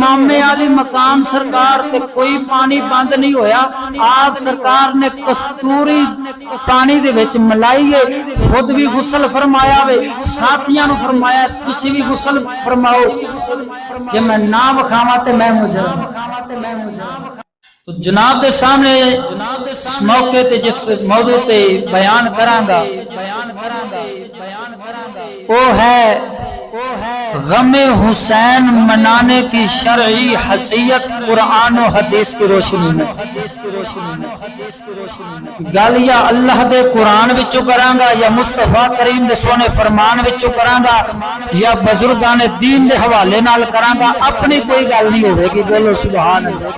امام علی مقام سرکار تے کوئی پانی بند نہیں ہویا، آپ سرکار نے کستوری پانی دے وچ ملائی ہے، خود بھی غسل فرمایا وے، ساتھیاں نو فرمایا تسی بھی غسل فرماؤ، کہ میں نہ وکھاواں تے میں مجرم۔ تو جناب دے سامنے اس موقع تے جس موضوع تے بیان کراں گا وہ ہے غم حسین منانے کی شرعی حیثیت قرآن و حدیث کی روشنی میں۔ گل یا اللہ دے قرآن وچوں کراں گا یا مصطفیٰ کریم دے سونے فرمان وچوں کراں گا یا بزرگان دین دے حوالے نال کراں گا، اپنی کوئی گل نہیں ہوے گی۔ بولو سبحان اللہ۔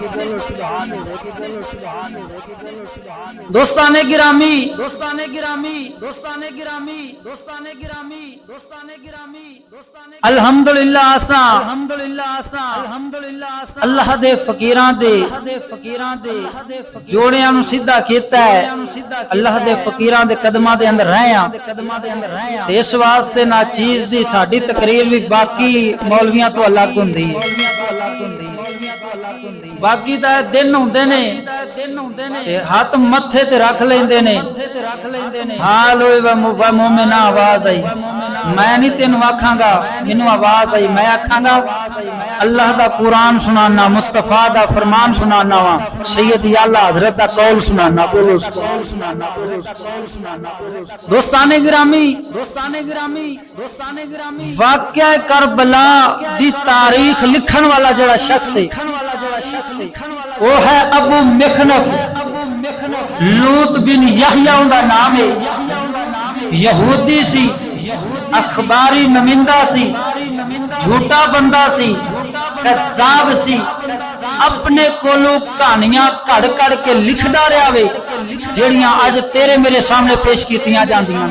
دوستان گرامی، الحمدللہ آسان اللہ دے فقیران دے جوڑیاں نو سیدھا کیتا ہے، اللہ دے فقیران دے قدماں دے اندر رہیاں، تے اس واسطے نا چیز دی ساڈی تقریر بھی باقی مولویاں تو الگ ہوندی ہے۔ باقی دا دن ہوندے نے ہاتھ متھے تے رکھ لیندے نے، حال ہوئے و مومن آواز آئی، میں نہیں تینوں آکھاں گا، مینوں آواز آئی، میں آکھاں گا اللہ دا قرآن سنانا، مصطفیٰ دا فرمان سنانا، سیدی اعلی حضرت دا قول سنانا۔ بولو دوستان گرامی، واقعہ کربلا دی تاریخ لکھن والا جڑا شخص ہے وہ ہے ابو مخنف، لوط بن یحییٰ ان دا نام ہے، یہودی سی، اخباری نمائندہ سی، جھوٹا بندہ سی، کذاب سی، اپنے کولوں کہانیاں کڑ کڑ کے لکھدا رہیا وے جڑیاں اج تیرے میرے سامنے پیش کیتیاں جاندیاں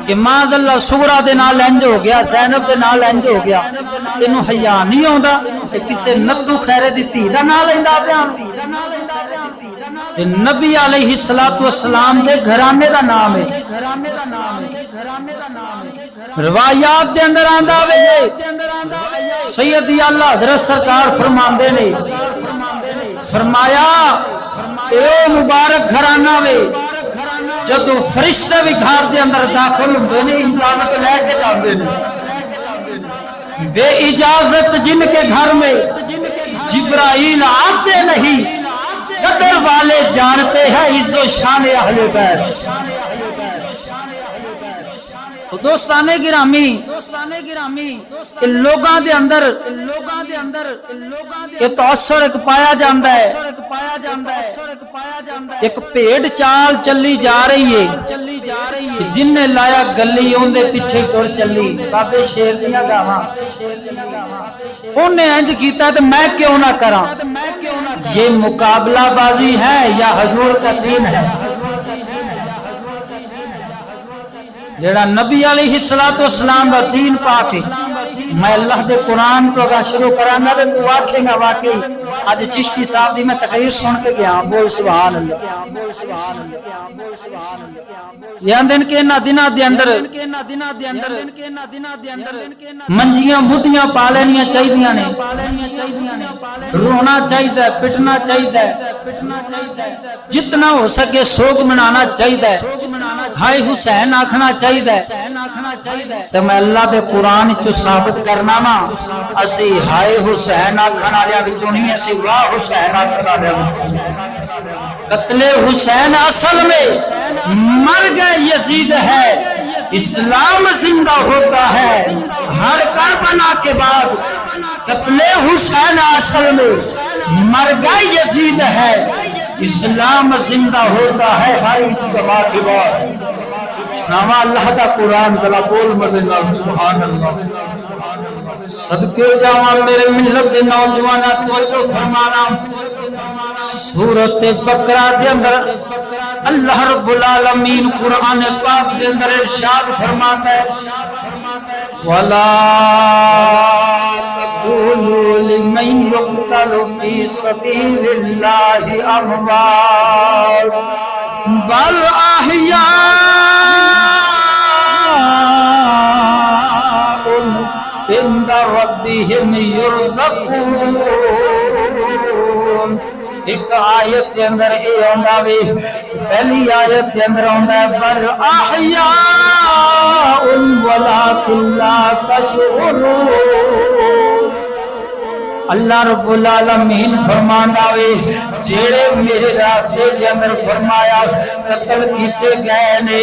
کہ معاذ اللہ سغرا دے نال انج ہو گیا، زینب دے نال انج ہو گیا، تینوں حیا نہیں آوندا کہ کسے نتو خیرے دی دھی دا نال لیندا پیا؟ نبی علیہ الصلوۃ والسلام دے گھرانے دا نام ہے، روایات دے اندر آندا وے سیدی اعلی حضرت سرکار فرماندے نے، فرمایا اے مبارک گھرانہ وے جدو فرشتے بھی گھر دے اندر داخل ہوندے نے اجازت لے کے جاندے نے، بے اجازت جن کے گھر میں جبرائیل آتے نہیں، قدر والے جانتے ہیں عز و شان اہل بیت۔ دوستان گرامی، لوگاں دے اندر یہ تاثر ایک پایا جاندا ہے، ایک بھیڑ چال چلی جا رہی ہے، جن نے لایا گلی اون دے پیچھے ٹر چلی، بابے شیر دیاں گاواں انہیں انج کیتا تے میں کیوں نہ کراں؟ یہ مقابلہ بازی ہے یا حضور کا دین ہے؟ جڑا نبی علیہ الصلوۃ والسلام دا دین پاک ہے، میں اللہ دے قرآن کو اگر شروع کراں گا تے تو آکھے گا واقعی اج چشتی صاحب دی میں تقریر سن کے گیا، بول سبحان اللہ۔ جاندن کے نہ دناں دے اندر منجیاں بُدھیاں پا لینیاں چاہیدیاں نے، رونا چاہیدا، پٹنا چاہیدا، جتنا ہو سکے سوگ منانا چاہیدا، ہائے حسین آکھنا چاہیدا، تے میں اللہ دے قرآن چ ثابت کرنا وا اسی ہائے حسین آکھن والے وچوں نہیں، اسی واہ حسین آکھن والے وچوں۔ قتل حسین اصل میں مرگ یزید ہے، اسلام زندہ ہوتا ہے ہر کربلا کے بعد۔ قتل حسین اصل میں مرگ یزید ہے، اسلام زندہ ہوتا ہے ہر اجتماع کے بعد۔ نام اللہ دا قرآن ذرا بول مدینہ سبحان اللہ۔ صدقے جاواں میرے ملت دے نوجواناں توجہ فرمانا، سورۃ بقرہ دے اندر اللہ رب العالمین قرآن پاک دے اندر ارشاد فرماتا ہے وَلَا تَقُولُوا لِمَن يُقْتَلُ فِي سَبِيلِ اللَّهِ أَمْوَاتٌ بَلْ أَحْيَاءٌ عند ربهم يرزقون۔ ایک آیت کے اندر اے ہوندا وے، پہلی آیت کے اندر ہوندا ہے بل احیاء ولکن لا تشعرون۔ اللہ رب العالمین فرماندا وے جڑے میرے راستے کے اندر فرمایا قتل کیتے گئے نے،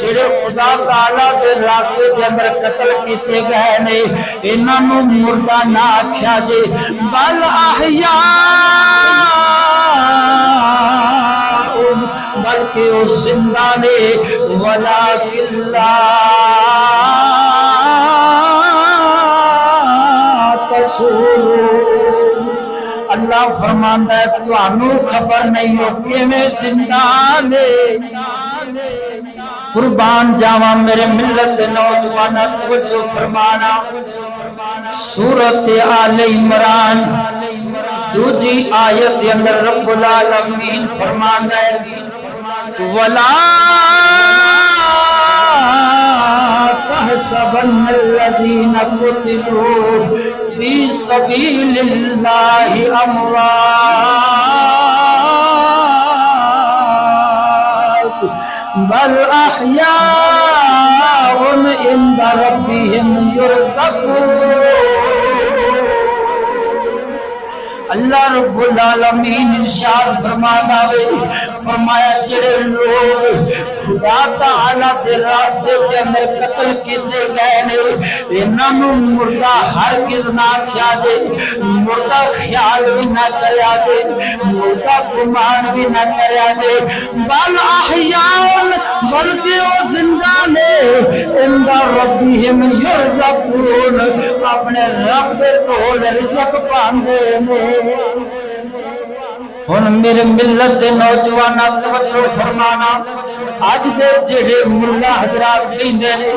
جڑے خدا تعالی دے راستے کے اندر قتل کیتے گئے نے، انہاں نوں مردہ نہ آکھیا جے، بل احیاء بلکہ وہ زندہ نے، ولکن لا تشعرون۔ اللہ فرماندا ہے تانوں خبر نہیں ہو کیویں زندہ نے۔ قربان جاواں میرے ملت دے نوجواناں توجہ فرمانا، سورۃ آل عمران دوجی آیت کے اندر رب العالمین فرماندا ہے ولا تحسبن الذين قتلوا في سبيل الله أموات بل أحياء عند ربهم يرزقون۔ اللہ رب العالمین ارشاد فرماتا ہے، فرمایا جڑے لوگ خدا تعالی دے راستے کے اندر قتل کیتے گئے نے، انہاں نوں مردہ ہرگز نہ آکھیا جے، مردہ خیال بھی نہ کریا جے، مردہ گمان بھی نہ کریا جے، بل احیاء بلکہ وہ زندہ نے، عند ربهم یرزقون، اپنے رب دے کول رزق پاندے نے۔ ہن میرے ملت دے نوجواناں توجہ فرمانا، اج دے جڑے ملا حضرات کہندے نے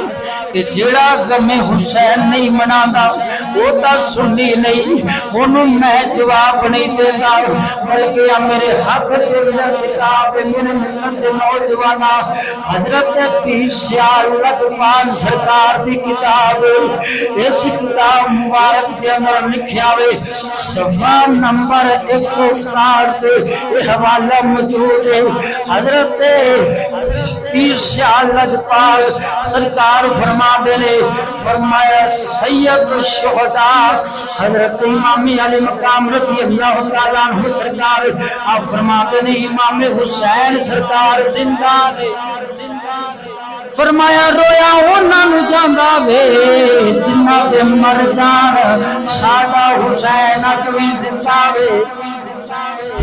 کہ جڑا غم حسین نہیں منادا وہ تا سنی نہیں، اونوں میں جواب نہیں دیندا، بلکہ میرے حق دے کتاب میرے ملت دے نوجواناں حضرت پیر شاہ لجپال سرکار دی کتاب، اس کتاب مبارک دے اندر لکھیا ہوئے صفحہ نمبر 167 سے حوالہ موجود ہے۔ حضرت پیر شاہ لجپال سرکار فرما دے نے، فرمایا سید الشہداء حضرت امام علی مقام رضی اللہ تعالیٰ عنہ سرکار آپ فرماتے نے امام حسین سرکار زندہ نے۔ فرمایا رویا انہاں نوں جاندا وے جنہاں دے مر جان، ساڈا حسین اج وی زندہ وے۔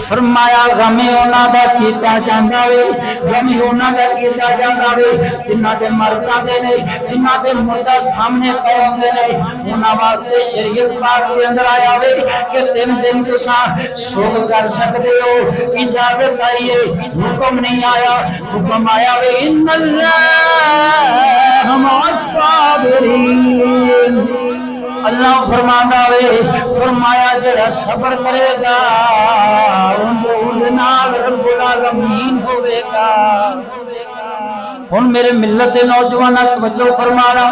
فرمایا غم انہاں دا کیتا جاندا وے، غم انہاں دا کیتا جاندا وے جنہاں دے مر جاندے نے، جنہاں دے مردہ سامنے پے ہوندے نے، انہاں واسطے شریعت پاک دے اندر آیا وے کہ 3 دن تساں سوگ کر سکدے ہو، اجازت آئی ہے، حکم نہیں آیا، حکم آیا وے ان اللہ مع الصابرین۔ اللہ فرماتا ہے، فرمایا جڑا صبر کرے گا اون نال رب العالمین ہوے گا۔ ہن میرے ملت دے نوجواناں توجہ فرمانا،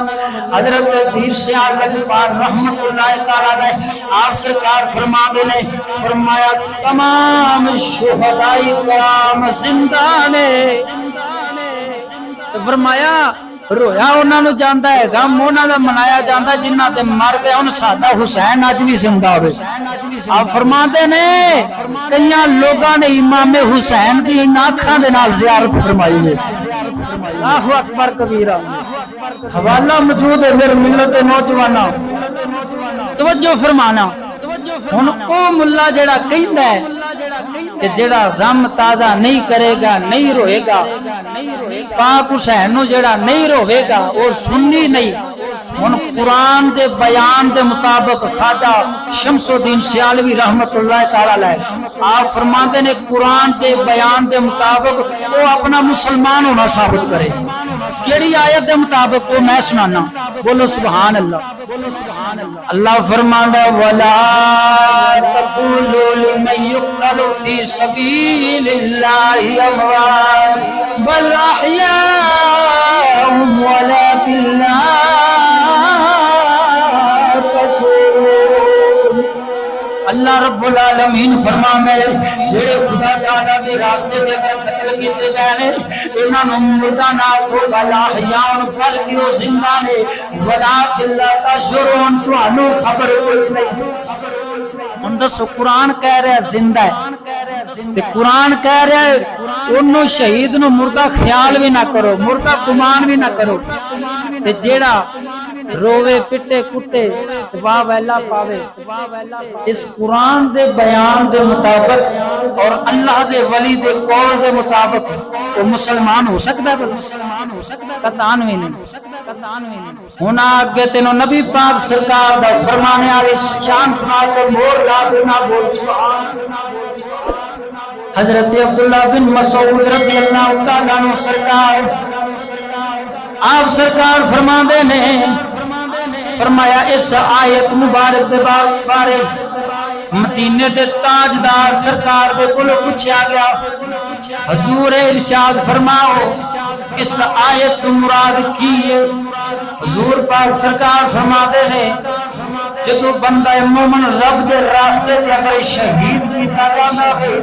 حضرت پیر شاہ لجپال رحمت اللہ تعالی علیہ آپ سرکار فرماتے نے، فرمایا تمام شہداء کرام زندہ نے۔ فرمایا رویا انہاں نوں جاندا ہے، غم انہاں دا منایا جاندا جنہاں تے مر گئے، ہن ساڈا حسین اج بھی زندہ ہوے۔ آپ فرماتے نے کئیاں لوگاں نے امام حسین دی اکھاں دے نال زیارت فرمائی ہے۔ اللہ اکبر کبیرہ، حوالہ موجود ہے میرے ملت دے نوجواناں توجہ فرمانا۔ ہن او ملا جڑا کہندا ہے کہ جڑا غم تازہ نہیں کرے گا نہیں روئے گا، پاک حسین نو جڑا نہیں روئے گا وہ سنی نہیں۔ ہن قرآن دے بیان دے مطابق خواجہ شمس الدین سیالوی رحمت اللہ تعالی علیہ آپ فرماتے نے قرآن دے بیان دے مطابق وہ اپنا مسلمان ہونا ثابت کرے۔ کیڑی آیت دے مطابق وہ میں سنانا، بولو سبحان اللہ۔ اللہ فرماندا ولا تقولوا لمن يقتل في سبيل الله اموات بل احياء ولكن لا اللہ رب العالمین فرماندے جڑے خدا تعالی دے راستے دے قتل کیتے گئے نے انہاں نوں مردہ نہ آکھو بل احیاء بلکہ وہ زندہ نے ولکن لا تشعرون تانوں خبر کوئی نہیں۔ ہن دسو قرآن کہہ رہا ہے زندہ ہے تے قرآن کہہ رہا ہے انہوں شہید نو مردہ خیال بھی نہ کرو مردہ گمان بھی نہ کرو تے جیڑا روے پٹے کٹے واہ ویلا پاوے۔ اس قرآن دے بیان دے مطابق اور اللہ دے ولی دے قول دے مطابق وہ مسلمان ہو سکتا ہے قطعاً بھی نہیں۔ ہونا آگے تینوں نبی پاک سرکار دا فرمانے والی شان سنا سے مور لا بنا بول سبحان۔ حضرت عبداللہ بن مسعود رضی اللہ تعالیٰ عنہ سرکار آپ سرکار فرماندے نے فرمایا اس آیت مبارک سے بارے مدینے دے تاجدار سرکار دے کولوں پوچھا گیا حضور ارشاد فرماؤ اس آیت مراد کی ہے؟ حضور پاک سرکار فرماتے ہیں جدو بندہ مومن رب دے راستے دے اگر شہید کیتا جاندا ہے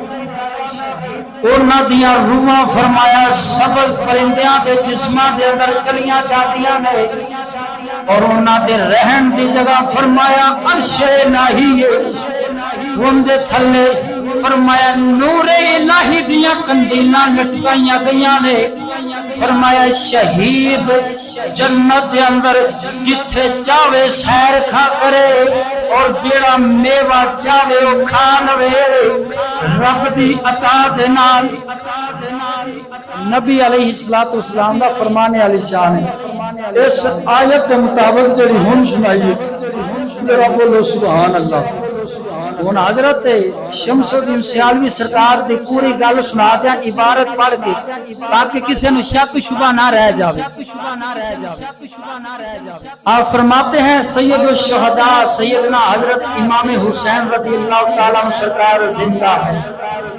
انہاں دیاں روحاں فرمایا سبز پرندیاں دے جسماں دے اندر چلیاں جاندیاں نے اور انہاں دے رہن دی جگہ فرمایا عرش الہی ہے ان دے تھلے فرمایا نور الہی دیاں کندیلاں لٹکائیاں گئیاں نے فرمایا شہید جنت دے اندر جتھے چاہے سیر کھا کرے اور جیڑا میوہ چاہے وہ کھا لوے رب دی عطا دے نال۔ نبی علیہ السلام دا فرمانے والی شان ہے۔ اس آیت کے مطابق جڑی ہن سنائیے ذرا بولو سبحان اللہ۔ ہن حضرت شمس الدین سیالوی سرکار دی پوری گل سنا دیا عبارت پڑھ کے تاکہ کسی نو شک شبہ نہ رہ جاوے۔ آپ فرماتے ہیں سید الشہداء سیدنا حضرت امام حسین رضی اللہ تعالیٰ عنہ سرکار زندہ ہے،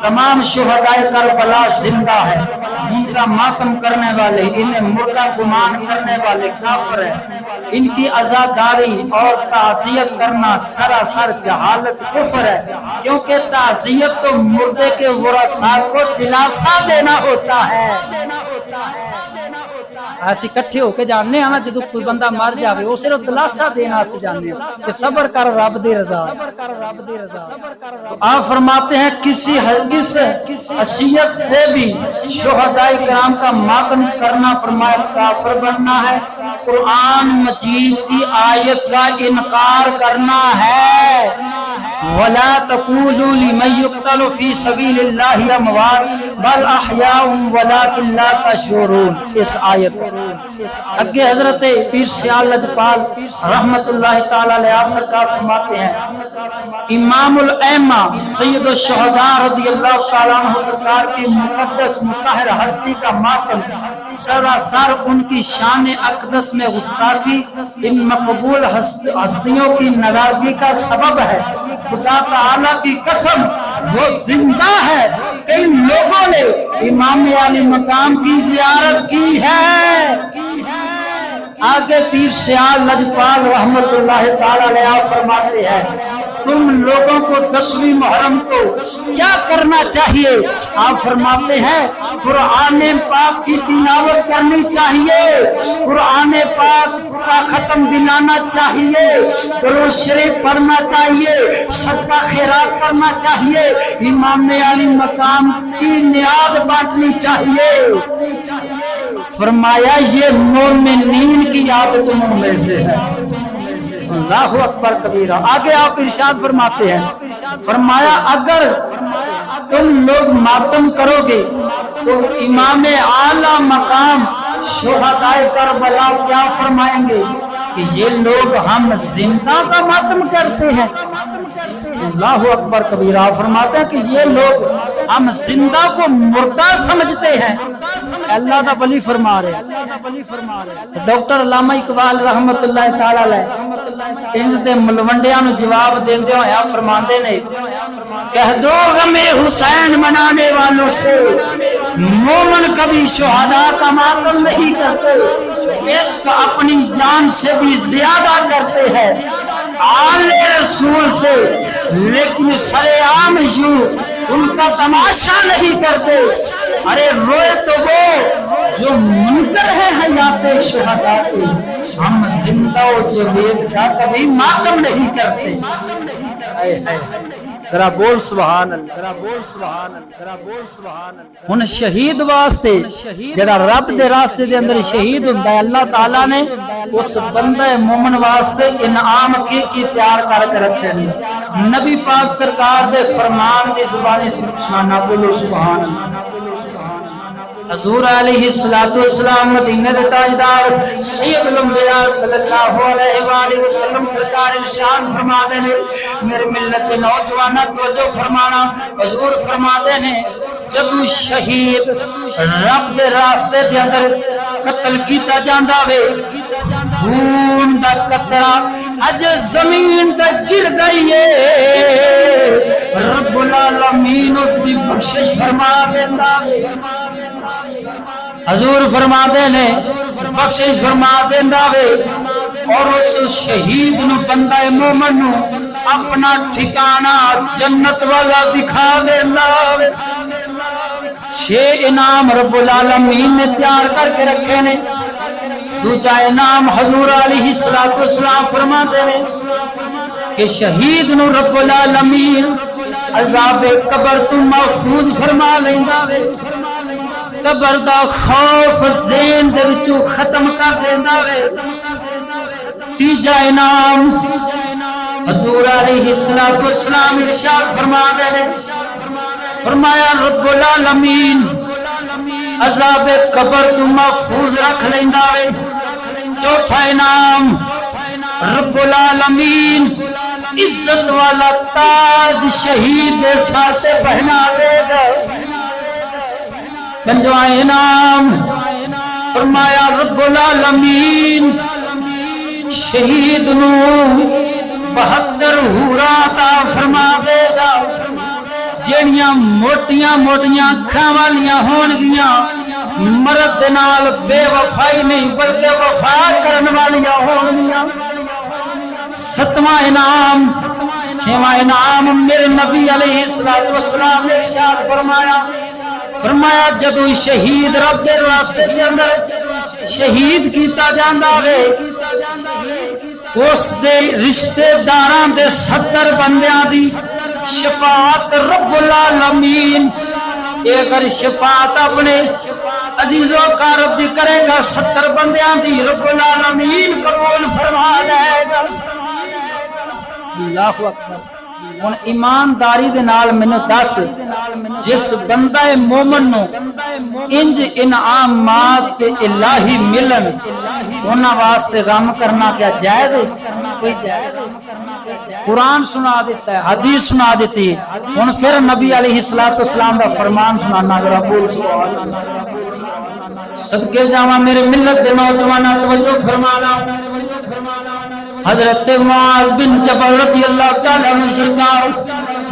تمام شہداء کربلا زندہ ہے، ان کا ماتم کرنے والے انہیں مردہ گمان کرنے والے کافر ہیں، ان کی عزاداری اور تعزیت کرنا سراسر جہالت کفر ہے، کیونکہ تعزیت تو مردے کے ورثاء کو دلاسا دینا ہوتا ہے۔ ایسی کٹھے ہو کے جاننے ہیں جدو کوئی بندہ مر جاوے وہ صرف دلاسا دینا سے جاننے ہیں کہ صبر کر رب دی رضا۔ آپ فرماتے ہیں کسی حیثیت سے بھی شہداء کرام کا ماتم کرنا فرمایا کافر بننا ہے، قرآن مجید کی آیت کا انکار کرنا ہے۔ وَلَا تَقُولُوا لِمَن يُقْتَلُ فِي سَبِيلِ اللَّهِ أَمْوَاتٌ بَلْ أَحْيَاءٌ وَلَكِن لَا تَشْعُرُونَ۔ اس آیت اگے حضرت پیر سیال لجپال رحمت اللہ تعالی علیہ آپ سرکار فرماتے ہیں امام الائمہ سید الشہداء رضی اللہ تعالیٰ عنہ سرکار کی مقدس مطہر ہستی کا ماتم سراسر ان کی شان اقدس میں گستاخی ان مقبول ہستیوں کی ناراضگی کا سبب ہے۔ خدا تعالیٰ کی قسم وہ زندہ ہے، ان لوگوں نے امام علی مقام کی زیارت کی ہے۔ آگے پیر سیال لجپال رحمت اللہ تعالی علیہ فرماتے ہیں تم لوگوں کو 10ویں محرم کو کیا کرنا چاہیے؟ آپ فرماتے ہیں قرآن پاک کی تلاوت کرنی چاہیے، قرآن پاک کا ختم دلانا چاہیے، درود شریف پڑھنا چاہیے، صدقہ خیرات کرنا چاہیے، امام علی مقام کی نیاز بانٹنی چاہیے۔ فرمایا یہ مومنین کی عادتوں میں سے ہے۔ اللہ اکبر کبیرہ۔ آگے آپ ارشاد فرماتے ہیں فرمایا اگر تم لوگ ماتم کرو گے تو امام اعلی مقام شہداء کربلا کیا فرمائیں گے کہ یہ لوگ ہم زندہ کا ماتم کرتے ہیں۔ اللہ اکبر کبیرہ۔ فرماتے ہیں کہ یہ لوگ ہم زندہ کو مردہ سمجھتے ہیں۔ اللہ دا ولی فرما رہے ڈاکٹر علامہ اقبال رحمت اللہ تعالی علیہ ان دے ملوڈیاں نو جواب دیندے ہویا فرماندے نے کہہ دو غم حسین منانے والوں سے مومن کبھی شہداء کا ماتم نہیں کرتے، عشق اپنی جان سے بھی زیادہ کرتے ہیں۔ آلے رسول سے، لیکن سرعام یوں ان کا تماشا نہیں کرتے۔ ارے روئے تو وہ جو منکر ہے حیات شہداء کے، ہم زندہ و جاوید کا کبھی ماتم نہیں کرتے۔ ذرا بول سبحان اللہ، ذرا بول سبحان اللہ، ذرا بول سبحان اللہ۔ ہن شہید واسطے جڑا رب دے راستے دے اندر شہید ہوندا ہے، اللہ تعالی نے اس بندہ مومن واسطے انعام کی تیار کر کے رکھے ہیں۔ نبی پاک سرکار دے فرمان دی زبان سے سبحان بولو سبحان اللہ۔ حضور علیہ السلام مدینہ دے تاجدار سید الانبیاء صلی اللہ علیہ وآلہ وسلم سرکار ارشاد فرماتے ہیں، میرے ملت کے نوجوانوں توجہ فرمانا، حضور فرماتے ہیں جب شہید رب دے راستے دے اندر قتل کیتا جاندا وے، خون دا قطرہ اج زمین تے گر گئی ہے، رب العالمین اس کی بخشش فرما دیندا۔ حضور فرماتے نے بخشش فرما دیندا وے، اور اس شہید نو بندہ مومن نو اپنا ٹھکانہ جنت والا دکھا دیندا وے۔ 6 انعام رب العالمین نے تیار کر کے رکھے نے۔ دوسرا انعام حضور علیہ السلام فرماتے ہیں کہ شہید نو رب العالمین عذاب قبر تو محفوظ فرما لیندا وے، قبر دا خوف ذہن دے وچوں ختم کر دیندا وے۔ تیجا انعام حضور علیہ السلام ارشاد فرماتے ہیں، فرمایا رب العالمین عذاب قبر تو محفوظ رکھ لیندا وے۔ چوتھا انعام رب العالمین عزت والا تاج شہید دے سر تے پہنا دے گا۔ پنجواں انعام فرمایا رب العالمین شہید نو 72 حوراں عطا فرما دے گا، جڑیاں موٹیاں موٹیاں اکھاں والیاں ہون گیاں، مرد دے نال بے وفائی نہیں بلکہ وفا کرن والیاں ہون گیاں۔ 7واں انعام 6واں انعام میرے نبی علیہ السلام نے ارشاد فرمایا جدو شہید رب دے راستے دے اندر شہید کیتا جاندا وے، اس دے رشتہ داراں دے 70 بندیاں دی شفاعت رب العالمین، اگر شفاعت اپنے عزیزوں کا رب دی کرے گا 70 بندیاں دی رب العالمین قبول فرما لے گا۔ اللہ اکبر۔ ہن ایمانداری دے نال مینوں دس، جس بندہ مومن نو انج انعامات الہی ملن، انہاں واسطے غم کرنا کیا جائز ہے؟ کوئی جائز ہے؟ قرآن سنا دیتا ہے، حدیث سنا دیتی ہے، ہن پھر نبی علیہ السلام دا فرمان سنانا ذرا بول سبحان اللہ۔ صدقے جاواں میرے ملت دے نوجواناں توجہ فرمانا، حضرت معاذ بن جبل رضی اللہ تعالی عنہ سرکار،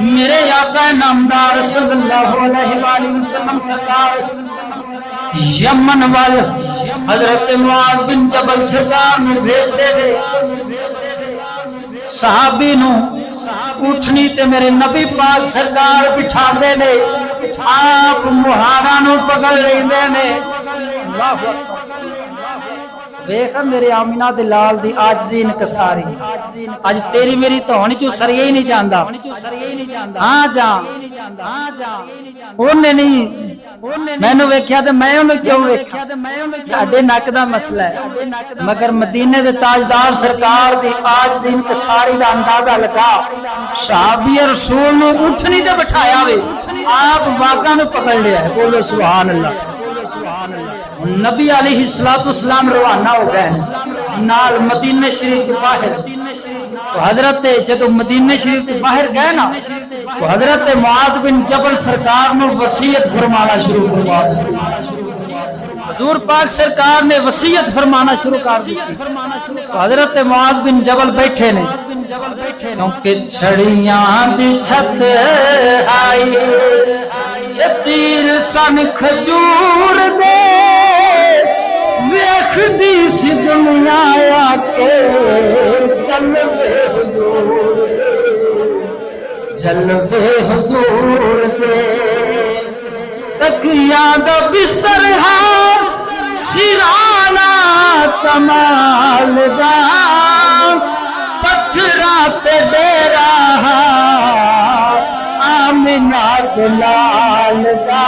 میرے آقا نامدار صلی اللہ علیہ وآلہ وسلم سرکار یمن وال حضرت معاذ بن جبل سرکار نو بھیج دے دے، صحابی نو اٹھنی تے میرے نبی پاک سرکار بٹھا دے دے، آپ مہارا نو پکڑ لے دے نے۔ دیکھا میرے آمینہ دے لال دی آجزی انکساری، آج تیری میری تو ہونی چو سریے ہی نہیں جاندہ، ہاں جا انہیں نہیں، میں نے ویکھیا تے میں انہیں کیوں ویکھا، اڈے نک دا مسئلہ ہے، مگر مدینے دے تاجدار سرکار دی آجزی انکساری دا اندازہ لگا، صحابی رسول نے اٹھنی تے بٹھایا ہوئے، آپ واقعہ نے پکڑ لیا ہے، بولو سبحان اللہ۔ نبی علیہ السلام روانہ ہو گئے نال مدینہ شریف کے باہر، تو حضرت جدو مدینہ شریف کے باہر گئے نا، تو حضرت معاذ بن جبل سرکار نے وصیت فرمانا شروع کروا دی۔ حضور پاک سرکار نے وصیت فرمانا شروع کر دی، تو حضرت معاذ بن جبل بیٹھے نے، کیونکہ چھڑیاں دی چھت آئی تیر سن کھجور دے، ویکھ دی سی دنیا آ کے چل جلوے حضور دے تکیاں دا بستر ہے سرانا کمال دا پتھراں تے ڈیرا آمینہ دلال دا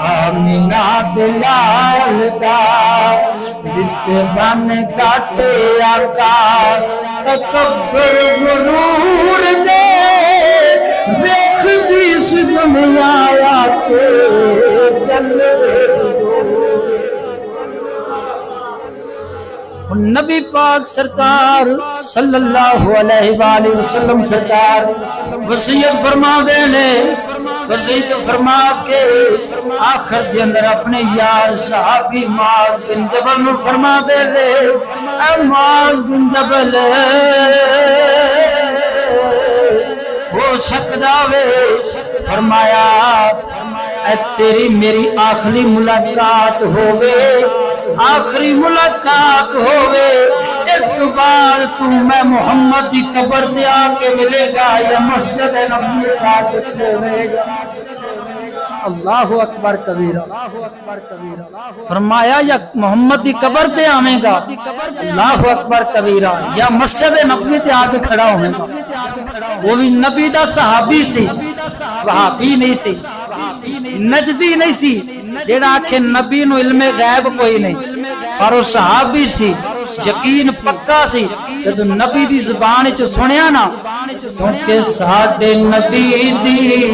آمینہ دلال دا بت بن کاٹے آقا تکبر غرور دے ویکھ دی اس دنیا آکے جلوے نبی پاک سرکار صلی اللہ علیہ وآلہ وسلم سرکار وصیت فرما دینے وصیت فرما کے آخر کے اندر اپنے یار صحابی معاذ بن جبل میں فرما دے لے اے معاذ بن جبل ہو سکدا وے فرمایا اے تیری میری آخری ملاقات ہووے آخری ملاقات ہووے اس کے بعد تو میں محمد کی قبر دے آکے ملے گا یا مسجد نبوی کا ہوئے گا اللہ اکبر کبیرہ فرمایا یا محمد کی قبر دے آویں گا اللہ اکبر کبیرہ یا مسجد نبوی تے آکے کھڑا ہوئے گا وہ بھی نبی دا صحابی سی وہابی نہیں سی نجدی نہیں سی جیڑا آکھے نبی نو علم غیب کوئی نہیں پر وہ صحابی سی یقین پکا سی جب نبی دی زبان چ سنیا نا کیونکہ ساڈے نبی دی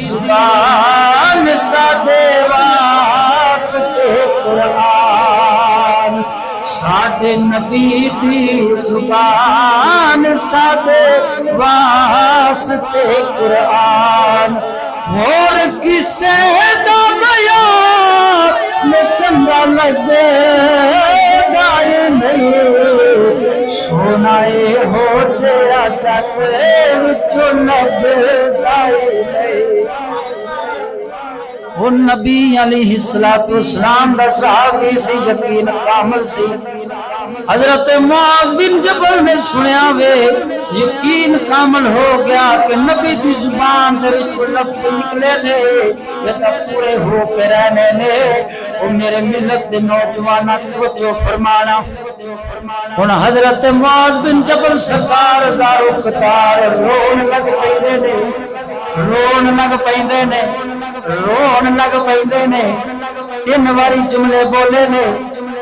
زبان ساڈے واسطے قرآن ساڈے نبی دی زبان ساڈے واسطے قرآن اور کسے دا بیان میں چنگا لگے گائے نہیں سونائے ہوتے آجاتے وچو لبے گائے نہیں وہ نبی علیہ السلام دا صحابی سی یقین کامل سی حضرت معاذ بن جبل نے سنیا وے یقین کامل ہو گیا کہ نبی دی زبان دے وچ لفظ نکلے نے یہ تا پورے ہو کے رہنے نے او میرے ملت دے نوجواناں توجہ فرمانا ہن حضرت معاذ بن جبل سرکار ہزاروں قطار رون لگ پیندے نے رون لگ پیندے نے رون لگ پیندے نے تین واری جملے بولے نے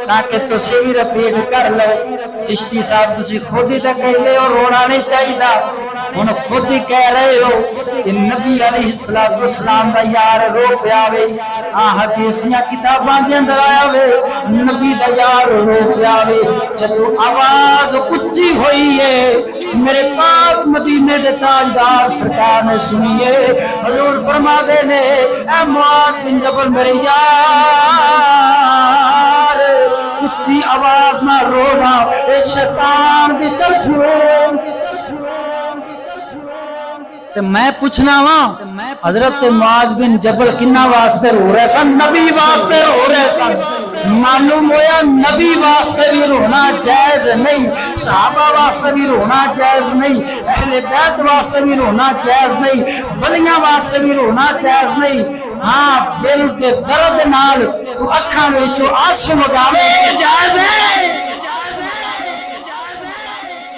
تاکہ تسی بھی رپیٹ کر لے چشتی صاحب تسی خود ہی تک کہہ لے اور رونا نہیں چاہیے انہوں خود ہی کہہ رہے ہو کہ نبی علیہ السلام دا یار رو پیاوے حدیثیاں کتاباں دے اندر آیا وے نبی دا یار رو پیاوے جدو آواز اچھی ہوئی ہے میرے پاک مدینے دے تاجدار سرکار نے سنیے حضور فرما دے نے اے معاذ بن جبل میرے یار اچھی آواز نہ رونا اے شیطان دی طرف تے میں پوچھنا وا حضرت معاذ بن جبل کنا واسطے رو رہے سن نبی واسطے رو رہے سن معلوم ہویا نبی واسطے بھی رونا جائز نہیں صحابہ واسطے بھی رونا جائز نہیں اہل بیت واسطے بھی رونا جائز نہیں ولیاں واسطے بھی رونا جائز نہیں ہاں دل کے درد نال تو اکھاں وچوں آنسو وگاوے جائز ہے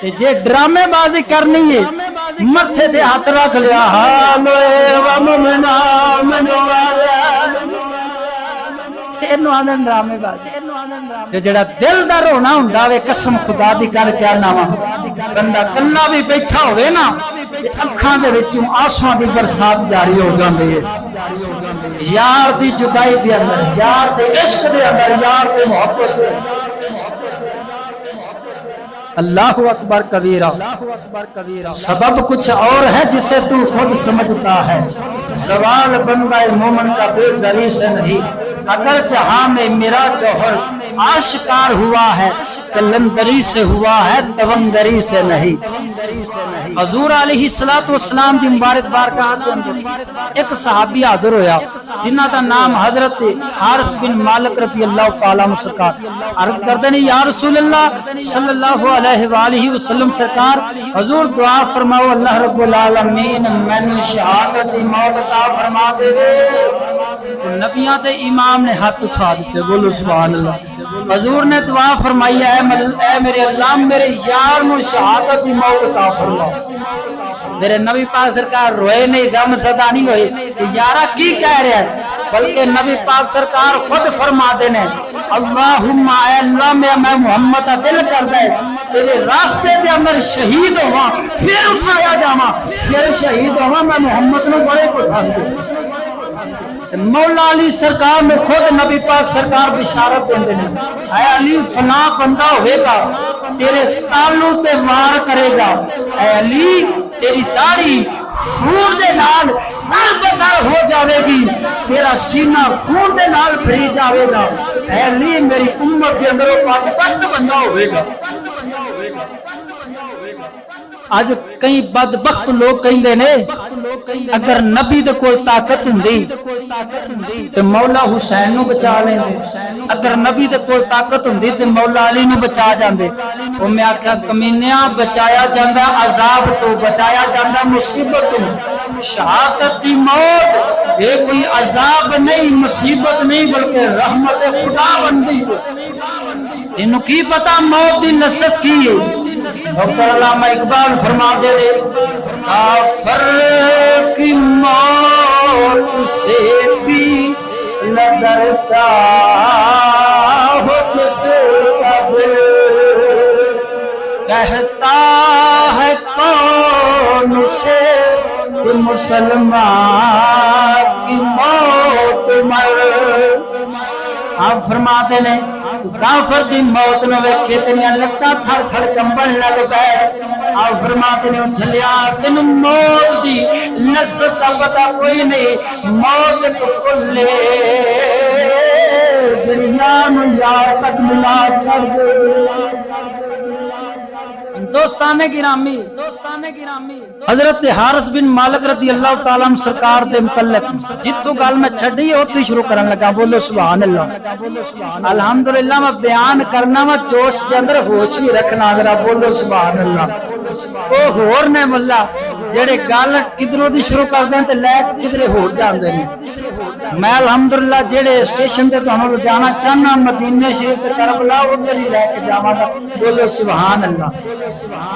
جے ڈرامے بازی کرنی ہے متھے دے ہاتھ رکھ لیا حالوے وممنا منو والا اینو آندن ڈرامے بازی جڑا دل دا رونا ہوندا وے قسم خدا دی کر کے آنا وا بندہ کلا بھی بیٹھا ہوئے نا اکھاں دے وچوں آنسواں دی برسات جاری ہو جاندی ہے یار دی جدائی دے اندر یار دے عشق دے اندر یار دے محبت دے اللہ اکبر کبیرہ سبب کچھ اور ہے جسے تو خود سمجھتا ہے سوال بندہ مومن کا بے زری سے نہیں اگر جہاں میں میرا جوہر آشکار ہوا ہے کلندری سے ہوا ہے تونگری سے نہیں۔ حضور علیہ السلام دی مبارک بارگاہ دے اندر ایک صحابی حاضر ہویا جنہ دا نام حضرت حارث بن مالک رضی اللہ تعالیٰ عنہ سرکار عرض کردے نے یا رسول اللہ صلی اللہ علیہ وآلہ وسلم سرکار حضور دعا فرماؤ اللہ رب العالمین من شہادت موت عطا فرما دے۔ نبیوں تے امام نے ہاتھ اٹھا دیتے، بولو سبحان اللہ۔ حضور نے دعا فرمائی اے میرے اللہ میرے یار نو شہادت دی موت عطا فرما۔ میرے نبی پاک سرکار روئے نہیں، غم زدہ نہیں ہوئے کہ یارہ کی کہہ رہے ہیں، بلکہ نبی پاک سرکار خود فرما دینے اللہم اے اللہ میں محمد کا دل کر دے تیرے راستے دے اندر شہید ہوا پھر اٹھایا جاواں پھر شہید ہوا، میں محمد نو بڑے پسند ہوں۔ مولا علی سرکار میں خود نبی پاک سرکار بشارت دیندے نے اے علی فلاں بندہ ہوئے گا تیرے تالو تے وار کرے گا، اے علی تیری داڑھی خون دے نال در بدر ہو جاوے گی، تیرا سینہ خون دے نال بھری جاوے گا، اے علی میری امت کے اندر بدبخت بندہ ہوئے گا۔ آج کئی بدبخت لوگ کہیں نے اگر نبی دے کوئی طاقت ہوندی تے مولا حسین نو بچا لیندے، اگر نبی دے کوئی طاقت ہوندی تے مولا علی نو بچا جاندے۔ او میں آکھیا کمینیاں بچایا جاندا عذاب تو، بچایا جاندا مصیبت تو۔ شہادت دی موت یہ کوئی عذاب نہیں مصیبت نہیں بلکہ رحمت خدا بندی ہے۔ انہوں کی پتا موت دی لذت کی ہے؟ ڈاکٹر علامہ اقبال فرما دے رہے کافر کی موت سے بھی لگتا ہو کس کا دل، کہتا ہے کون سے کہ مسلمان کی موت مر۔ آپ فرماتے ہیں کافر دی موت نو ویکھے تیریاں لتاں تھڑ تھڑ کمبن لگ پئے۔ آپ فرماتے ہیں جھلیا تین موت دی لذت دا پتہ کوئی نہیں، موت کو کلے دنیا نو یار تک ملا چھڑ دے۔ دوستانے گرامی حضرت حارث بن مالک رضی اللہ تعالیٰ عنہ سرکار دے متعلق جتوں گل میں چھڈی اوتھے شروع کرن لگا، بولو سبحان اللہ۔ الحمدللہ میں بیان کرنا وا جوش دے اندر ہوش بھی رکھنا، ذرا بولو سبحان اللہ۔ او ہور نے ملا جڑے گل کدھروں دی شروع کر دیں تے لے کدھرے ہور جاندے نے۔ میں الحمدللہ جڑے اسٹیشن تے تانوں جانا چاہنا مدینے شریف تے کربلا ادھر ہی لے کے جاواں گا، بولو سبحان اللہ۔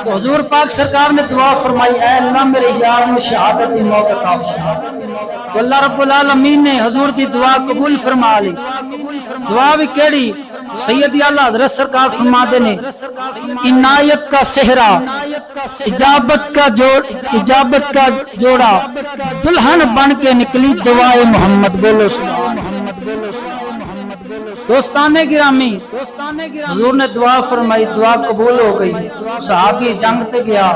تو حضور پاک سرکار نے دعا فرمائی اے اللہ میرے یار نو شہادت دی موت عطا فرما۔ تو اللہ رب العالمین نے حضور دی دعا قبول فرما لی۔ دعا بھی کیڑی؟ سیدی اعلی حضرت سرکار فرماتے نے عنایت کا صحرا اجابت کا جوڑا دلہن بن کے نکلی دعائے محمد، بولو سبحان اللہ۔ دوستانے گرامی حضور نے دعا فرمائی، دعا قبول ہو گئی۔ صحابی جنگ تے گیا،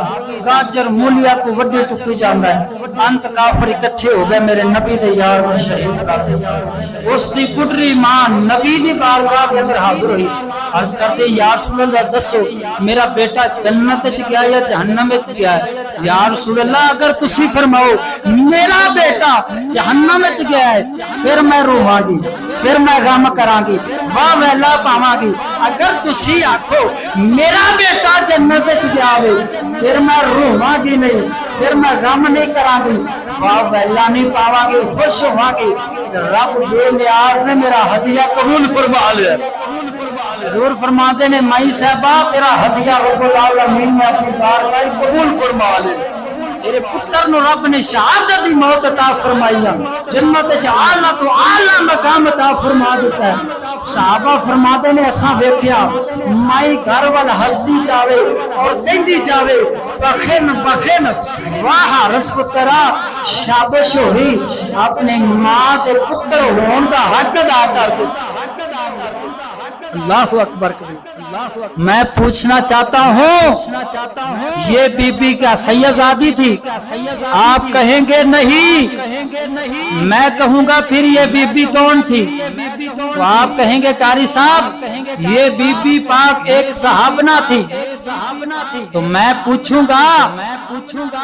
گاجر مولیا کو وڈے ٹکے جاندا ہے، انت کافر اکٹھے ہو گئے میرے نبی دے یار نو شہید کر دیا۔ اس دی پٹری ماں نبی دی بارگاہ کے اندر حاضر ہوئی، عرض کرتے یا رسول اللہ دسو میرا بیٹا جنت وچ گیا یا جہنم وچ گیا ہے؟ یا رسول اللہ اگر تسی فرماؤ میرا بیٹا جہنم وچ گیا ہے پھر میں روواں گی، پھر میں غم کراں گی، واہ ویلا پاواں گی۔ اگر تسی آکھو میرا بیٹا جنت وچ گیا ہے پھر میں روواں گی نہیں، پھر میں غم نہیں کراں گی، واہ ویلا نہیں پاواں گی، خوش ہوواں گی، رب بے نیاز نے میرا ہدیہ قبول فرما لیا۔ حضور فرماتے نے مائی صاحبہ تیرا ہدیہ رب العالمین نے اپنی بارگاہ قبول فرما لیا۔ میرے پتر نو رب نے شہادت دی موت عطا فرمائی، جنت وچ اعلی تو اعلی مقام عطا فرما دیتا ہے۔ صحابہ فرماتے نے اساں ویکھیا مائی گھر وال ہستی جاوے اور کہندی جاوے بخن بخن واہ رس پترا شابش ہوئی، اپنے ماں تے پتر ہون دا حق ادا کر دے۔ اللہ اکبر میں پوچھنا چاہتا ہوں یہ بی بی کیا سیدزادی تھی؟ آپ کہیں گے نہیں، میں کہوں گا پھر یہ بی بی کون تھی؟ تو آپ کہیں گے قاری صاحب یہ بی بی پاک ایک صحابنہ تھی۔ تو میں پوچھوں گا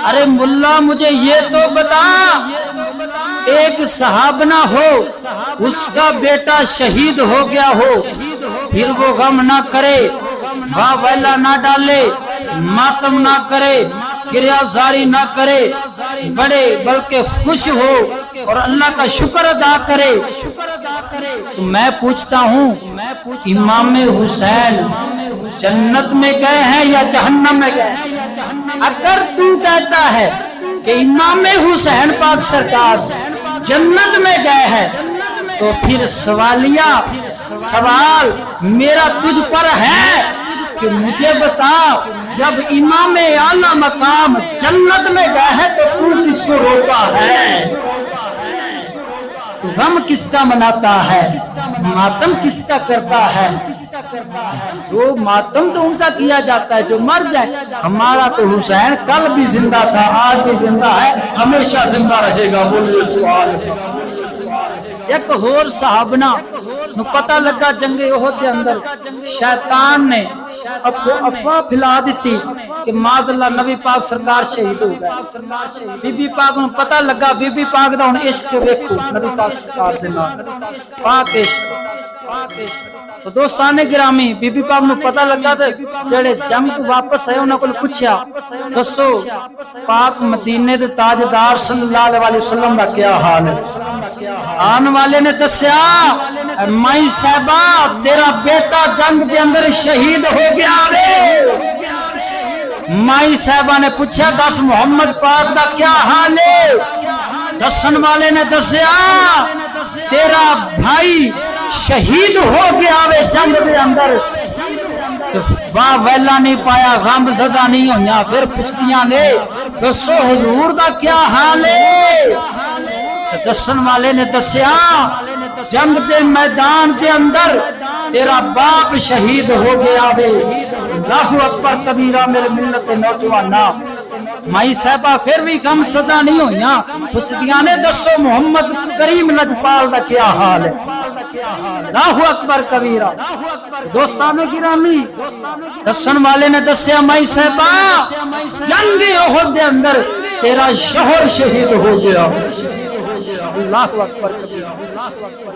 ارے ملا مجھے یہ تو بتا، ایک صحابنہ ہو اس کا بیٹا شہید ہو گیا ہو، پھر وہ غم نہ کرے، واہ ویلا نہ ڈالے، ماتم نہ کرے، گریہ زاری نہ کرے، بڑے بلکہ خوش ہو اور اللہ کا شکر ادا کرے۔ تو میں پوچھتا ہوں امام حسین جنت میں گئے ہیں یا جہنم میں گئے ہیں؟ اگر تو کہتا ہے کہ امام حسین پاک سرکار جنت میں گئے ہیں تو پھر سوالیہ سوال میرا تجھ پر ہے کہ مجھے بتا جب امام اعلی مقام جنت میں گئے ہیں تو کس کو روکا ہے؟ غم کس کا مناتا ہے؟ ماتم کس کا کرتا ہے؟ جو ماتم تو ان کا کیا جاتا ہے جو مر جائے، ہمارا تو حسین کل بھی زندہ تھا، آج بھی زندہ ہے، ہمیشہ زندہ رہے گا۔ بولے سبحان اللہ۔ ایک اور صحابنہ نو پتہ لگا جنگ احد کے اندر شیطان نے افواہ پھیلا دیتی کہ معاذ اللہ نبی پاک سرکار شہید ہو گئے۔ بی بی پاک نو پتہ لگا، بی بی پاک دا ہن عشق ویکھو نبی پاک سرکار دے نال پاک عشق۔ تو دوستانے گرامی بی بی پاک نو پتہ لگا تے جڑے جنگ تو واپس آئے انہاں کول پوچھیا دسو پاک مدینے دے تاجدار صلی اللہ علیہ وسلم دا کیا حال ہے؟ آن والے نے دسیا مائی صاحبہ تیرا بیٹا جنگ دے اندر شہید ہو گیا وے۔ مائی صاحبہ نے پوچھا دس محمد پاک دا کیا حال ہے؟ دسن والے نے دسیا تیرا بھائی شہید ہو گیا وے جنگ دے اندر۔ واہ ویلا نہیں پایا، غم زدہ نہیں ہویا، پھر پوچھتیاں نے دسو حضور دا کیا حال ہے؟ دسن والے نے دسیا جنگ دے میدان کے اندر تیرا باپ شہید ہو گیا وے۔ اللہ اکبر کبیرہ میرے ملت نوجوانہ۔ مائی صاحبہ پھر بھی غم زدہ نہیں ہویا، پوچھتیاں نے دسو محمد کریم لجپال دا کیا حال ہے؟ اللہ اکبر کبیرہ۔ دوستانو گرامی دسن والے نے دسیا مائی صاحبہ جنگ احد دے اندر تیرا شوہر شہید ہو گیا۔ اللہ اکبر کبیرہ۔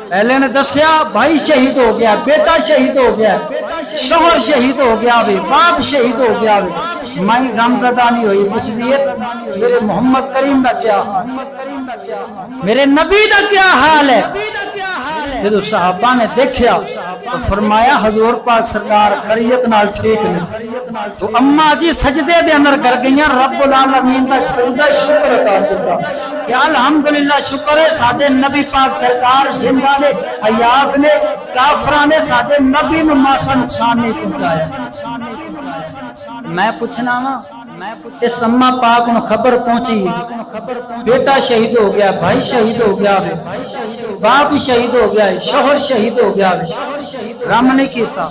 پہلے نے دسیا بھائی شہید ہو گیا، بیٹا شہید ہو گیا، شوہر شہید ہو گیا وے، باپ شہید ہو گیا وے۔ مائی غمزدہ نہیں ہوئی، پوچھ دیے میرے محمد کریم دا کیا حال، میرے نبی دا کیا حال ہے؟ جب صحابہ نے دیکھیا تو فرمایا حضور پاک سرکار خیریت نال ٹھیک نے۔ تو اما جی سجدے دے اندر کر گئیاں رب العالمین دا سجدہ شکر ادا کیتا کہ الحمدللہ شکر ہے ساڈے نبی پاک سرکار زندہ نے، حیات نے، کافراں نے ساڈے نبی نو ماسا نقصان نہیں پہنچایا۔ میں پوچھنا وا اس اما پاک نو خبر پہنچی بیٹا شہید ہو گیا، بھائی شہید ہو گیا، باپ شہید ہو گیا، شوہر شہید ہو گیا، غم نہیں کیتا۔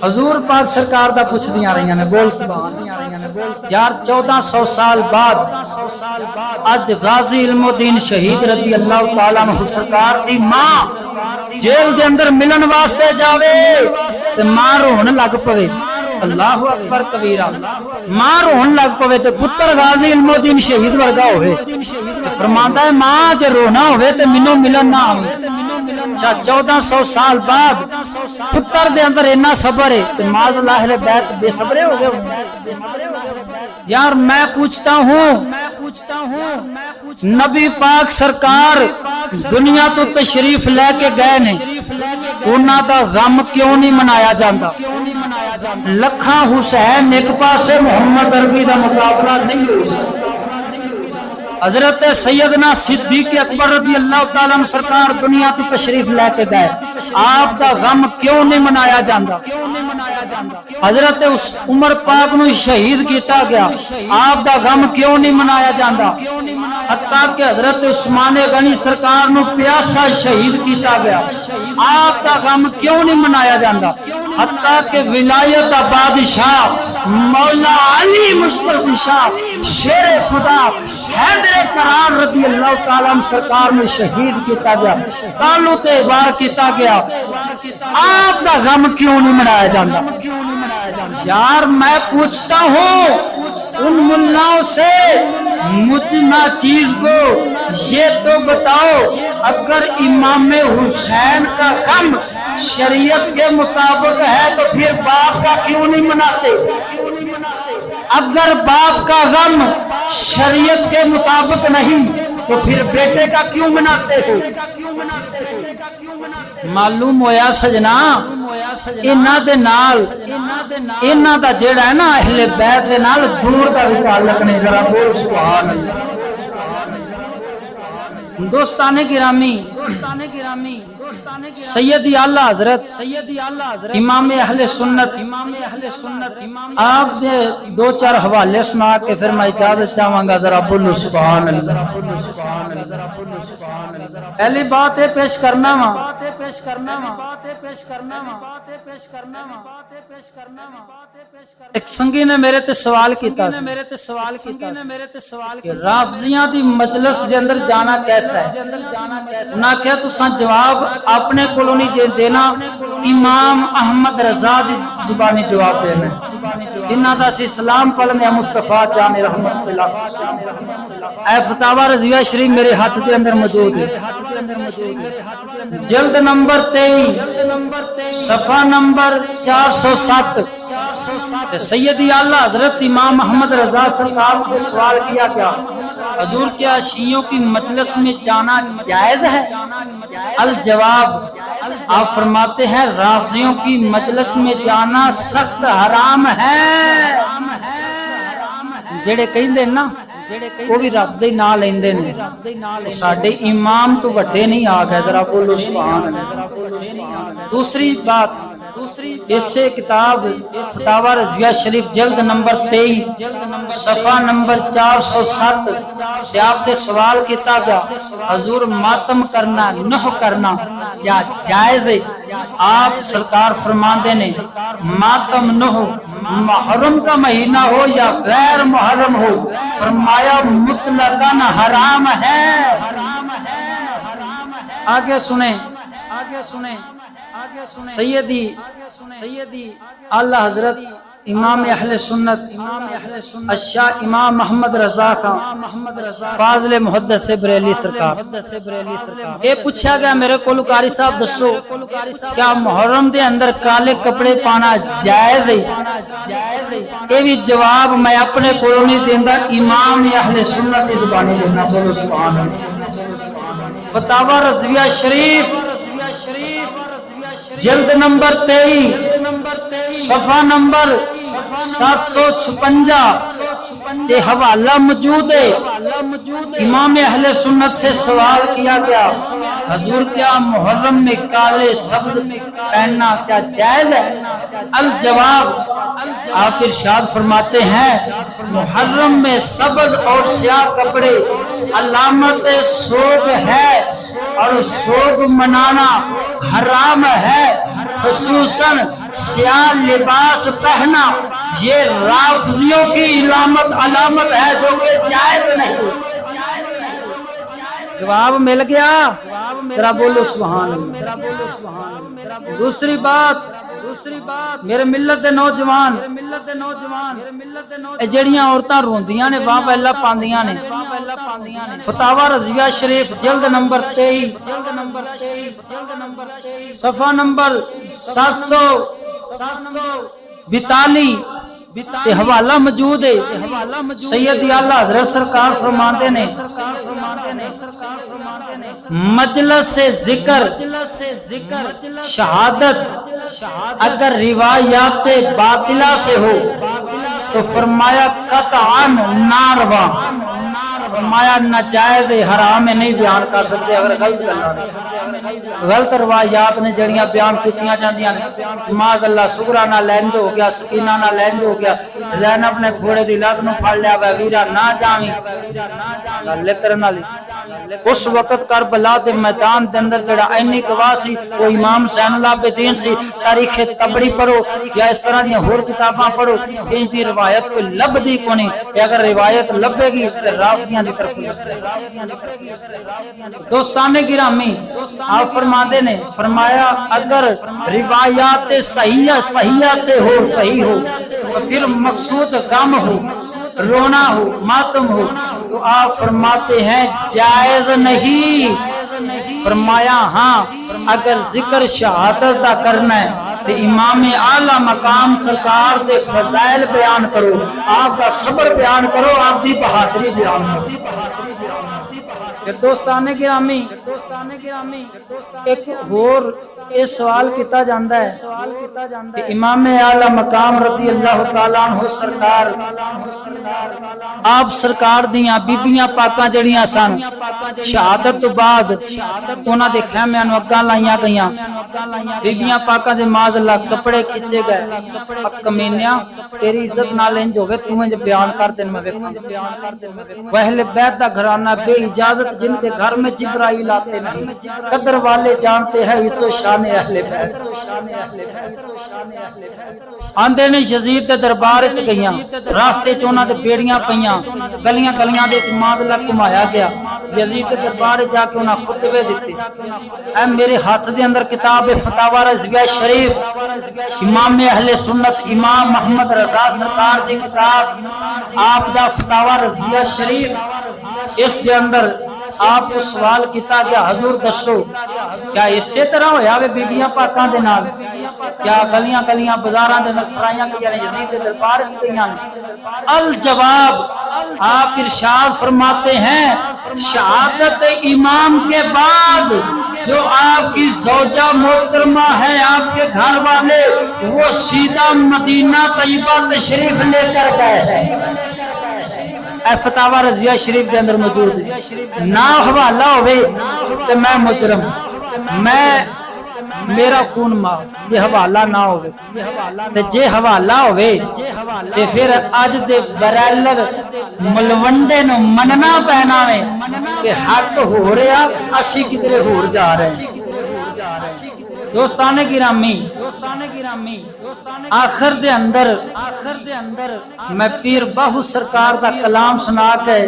حضور پاک سرکار دا پوچھ دیاں رہیاں نے، بول سبحان یار 1400 سال بعد اج غازی علم الدین شہید رضی اللہ تعالیٰ عنہ سرکار دی ماں جیل دے اندر ملن واسطے جاوے تے ماں رون لگ پوے۔ اللہ اکبر کبیرہ۔ ماں رون لگ پوے تے پتر غازی علم الدین شہید ورگا ہوئے، فرماندا ہے ماں جے رونا ہوئے تے مینوں ملن نہ آوے۔ 1400 سال بعد پتر دے اندر اتنا صبر ہے تے معاذ اللہ بیت بے صبرے ہو گئے۔ یار میں پوچھتا ہوں نبی پاک سرکار دنیا تو تشریف لے کے گئے نے، انہاں دا غم کیوں نہیں منایا جاتا؟ لکھاں حسین ایک پاسے محمد عربی دا مقابلہ نہیں ہو سکتا۔ حضرت سیدنا صدیق اکبر رضی اللہ تعالیٰ عنہ سرکار دنیا کی تشریف لے کے گئے، آپ دا غم کیوں نہیں منایا جاتا؟ حضرت عمر پاک نو شہید کیتا گیا، آپ دا غم کیوں نہیں منایا جاتا؟ حتیٰ کہ حضرت عثمان غنی سرکار نو پیاسا شہید کیتا گیا، آپ کا غم کیوں نہیں منایا جاتا؟ حتیٰ کہ ولایت دا بادشاہ مولا علی مشکل کشا شیر خدا حیدر کرار رضی اللہ تعالیٰ عنہ سرکار میں شہید کیتا گیا، کالو تے بار کیتا گیا، آپ کا غم کیوں نہیں منایا جاتا؟ یار میں پوچھتا ہوں ان ملاؤں سے مجمع چیز کو یہ تو بتاؤ، اگر امام حسین کا غم شریعت کے مطابق ہے تو پھر باپ کا کیوں نہیں مناتے؟ اگر باپ کا غم شریعت کے مطابق نہیں تو پھر بیٹے کا کیوں مناتے ہو؟ معلوم ہویا سجنا انہاں دے نال انہاں دا جیڑا ہے نا اہل بیت دے نال دور دا بھی تعلق نہیں، ذرا بول سبحان اللہ۔ دوستان گرامی، سیدی اعلیٰ حضرت امام اہل سنت آپ نے دو چار حوالے سنا کے پھر میں اجازت چاہوں گا، ذرا بولو سبحان اللہ۔ پہلی بات ہے پیش کرنا ایک سنگی نے میرے تے سوال کیتا کہ رافضیاں دی مجلس دے اندر جانا کیسا ہے؟ نہ کیا تساں جواب اپنے کولوں نہیں دینا، امام احمد رضا دی زبانی جواب دینا، انہاں دا سی سلام پڑھنے مصطفیٰ جان رحمت اللہ۔ اے فتاوی رضویہ شریف میرے ہاتھ دے اندر موجود ہے، جلد نمبر 23 صفحہ نمبر 407۔ سیدی اعلیٰ حضرت امام محمد رضا سرکار کو سوال کیا کیا حضور کیا شیعوں کی مجلس میں جانا جائز ہے؟ الجواب آپ فرماتے ہیں رافضیوں کی مجلس میں جانا سخت حرام ہے۔ جڑے کہندے نا وہ بھی رب دے نال لیندے نے، ساڈے امام تو وڈے نہیں آ گئے، ذرا بولو سبحان اللہ۔ دوسری بات اسے کتاب فتاوی رضویہ شریف جلد نمبر 23 صفحہ نمبر 407 سے آپ نے سوال کیتا گیا حضور ماتم کرنا نوح کرنا یا جائز ہے؟ آپ سرکار فرماندے نے ماتم نوح محرم کا مہینہ ہو یا غیر محرم ہو، فرمایا مطلقاً حرام ہے۔ آگے سنیں سیدی اعلیٰ حضرت امام اہل سنت الشاہ امام محمد رضا خان فاضل محدث بریلی سرکار، یہ پوچھا گیا میرے کو قاری صاحب دسو کیا محرم دے اندر کالے کپڑے پانا جائز ہے؟ یہ بھی جواب میں اپنے کو نہیں دیندا، امام اہل سنت کی زبانی دینا، بولو سبحان اللہ۔ فتاوی رضویہ شریف جلد نمبر 23 صفحہ نمبر 756 تے حوالہ موجود ہے۔ امام اہل سنت سے سوال کیا گیا حضور کیا محرم میں کالے سبز پہننا کیا جائز ہے؟ الجواب آپ ارشاد فرماتے ہیں محرم میں سبز اور سیاہ کپڑے علامت سوگ ہے اور سوگ منانا حرام ہے، خصوصاً سیاہ لباس پہنا یہ رافضیوں کی علامت ہے جو کہ جائز نہیں۔ جواب مل گیا، ذرا بولو سبحان اللہ۔ دوسری بات میرے ملت دے نوجوان جڑیاں عورتاں روندیاں نے واہ پہلا پاندیاں نے، فتاوی رضویہ شریف جلد نمبر 23 صفحہ نمبر 742 تے حوالہ موجود ہے۔ سیدی اعلیٰ حضرت سرکار فرماندے نے مجلس سے ذکر شہادت اگر روایات باطلہ سے ہو تو فرمایا قطعاً ناروا، فرمایا ناجائز حرام نہیں بیان کر سکتے اگر غلط روایات نے جڑیاں بیان کیتیاں جاندیاں نے، معاذ اللہ سغرا نہ لینڈ ہو گیا، سکینہ نہ لینڈ ہو گیا، زینب نے گھوڑے دی لت نو پھڑ لیا وے ویرا نہ جاویں گل کرن والی اس وقت کربلا دے میدان دے اندر جڑا اینی گواہ سی وہ امام زین العابدین سی. تاریخ تبری پڑھو یا اس طرح دی ہور کتاباں پڑھو ان دی روایت کوئی لبدی کونی. اگر روایت لبے گی تے رافضیاں دی طرف. دوستان گرامی آپ فرماندے نے فرمایا اگر روایات صحیحہ سے ہو صحیح ہو تو پھر مقصود غم ہو رونا ہو ماتم ہو تو آپ فرماتے ہیں جائز نہیں. فرمایا ہاں اگر ذکر شہادت دا کرنا ہے تو امام اعلی مقام سرکار دے فضائل بیان کرو, آپ کا صبر بیان کرو, آپ دی بہادری بیان کرو. دوستان گرامی ایک اور یہ سوال کیتا جاندا ہے کہ امام اعلی مقام رضی اللہ تعالیٰ عنہ سرکار آپ سرکار دیاں بیبیاں پاکاں جڑیاں سن شہادت تو بعد انہاں دے خیمیاں نوں اگاں لائیاں گئیاں. بیبیاں پاکاں دے معاذ اللہ کپڑے کھچے گئے. کمینیاں تیری عزت نال انج ہوے تو انج بیان کر دین میں ویکھاں. وہ اہل بیت دا گھرانہ بے اجازت جن کے گھر میں جبرائیل آتے نہیں, قدر والے جانتے ہیں اس و شان اہل بیت. آندے نے یزید دے دربار وچ گئیاں, راستے چ انہاں دے بیڑیاں پیاں, گلیاں گلیاں دے وچ معاملہ گھمایا گیا. یزید دے دربار جا کے انہاں خطبے دتے. اے میرے ہاتھ دے اندر کتاب فتاوی رضویہ شریف امام اہل سنت امام محمد رضا سرکار دی کتاب آپ دا فتاوی رضویہ شریف, اس دے اندر آپ کو سوال کیتا گیا حضور دسو کیا اسی طرح ہویا وے بیبیاں پاکاں دے نال, کیا گلیاں گلیاں بازاراں دے اندر پرائیاں گئیاں یزید دے دربار وچ گئیاں؟ الجواب آپ ارشاد فرماتے ہیں شہادت امام کے بعد جو آپ کی زوجہ محترمہ ہے آپ کے گھر والے وہ سیدھا مدینہ طیبہ تشریف لے کر گئے ہیں. اے فتاوی رضویہ شریف دے اندر موجود ہے. نہ حوالہ ہوئے تو میں مجرم, میں میرا خون معاف. یہ حوالہ نہ ہوئے تے جے حوالہ ہوئے تے پھر اج دے برالر ملوندے نو مننا پینا وے کہ حق ہو رہا اسی کدھر ہور جا رہے ہیں. دوستان گرامی آخر دے اندر میں پیر باہو سرکار دا کلام سنا کے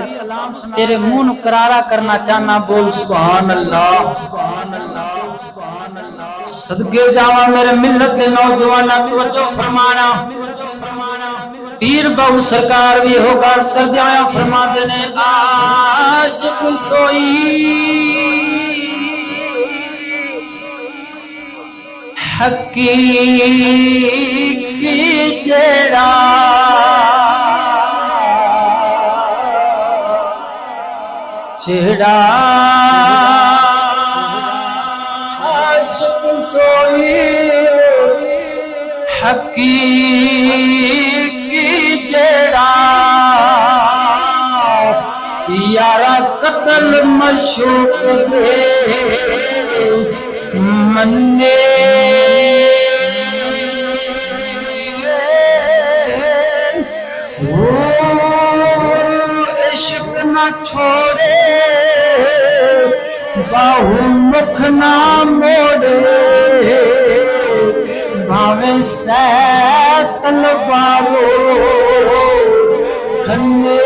تیرے منہ نو کرارا کرنا چاہنا. بول سبحان اللہ. صدقے جاواں میرے ملت دے نوجواناں توجہ فرمانا. پیر باہو سرکار بھی ہوگا سردیاں فرما دے نے عاشق سوئی حقیقی جڑا چھڑا عاشق سوئی حقیقی جڑا یارا قتل مشوق دے منے چھوڑے باہو مکھ نہ موڑے بھاوے سیسن بارو کھنے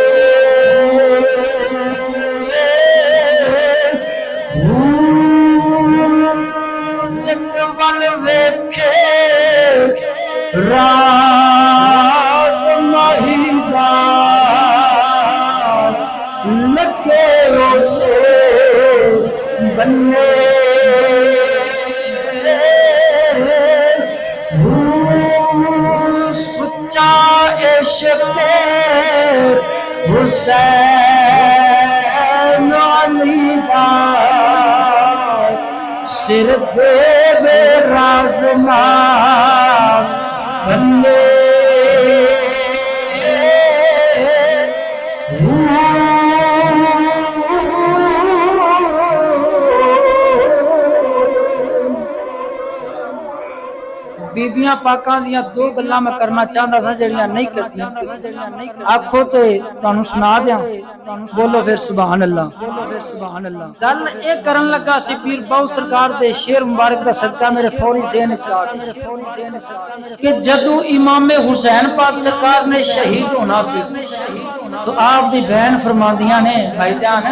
جت ول ویکھے راز مہیدا لگے اسے بننے سچا عشق حسین علی دا سر دے راز بننے نبیاں پاکاں دیاں دو گلاں میں کرنا چاہندا تھا جڑیاں نہیں کرتیاں آکھو تے تانوں سنا دیاں بولو پھر سبحان اللہ گل اے کرن لگا سی پیر باؤ سرکار دے شعر مبارک دا صدقہ میرے فوری ذہن وچ آ گیا کہ جدوں امام حسین پاک سرکار نے شہید ہونا سی تو آپ دی بہن فرماندیاں نے بھائی جان